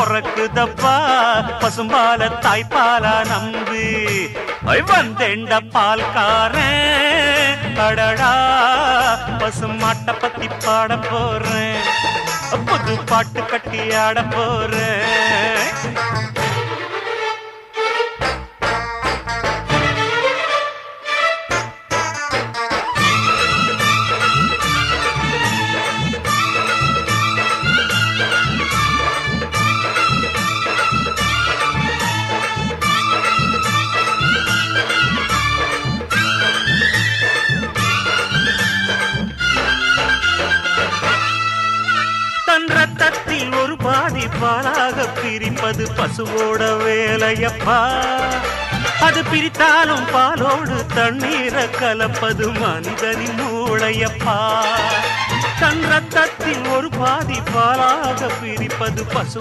பொறக்குதப்பா பசும்பால தாய்ப்பாலா நம்பு வந்தேண்ட பால்காரன் அடடா பசுமாட்ட பத்தி பாட போறேன் புது பாட்டு கட்டி ஆட போறேன் ரத்தத்தில் ஒரு பாதி பாலாக பிரிப்பது பசுவோட வேலையப்பா அது பிரித்தாலும் பாலோடு தண்ணீரை கலப்பது மனிதனின் மூளையப்பா தன் ரத்தத்தில் ஒரு பாதி பாலாக பிரிப்பது பசு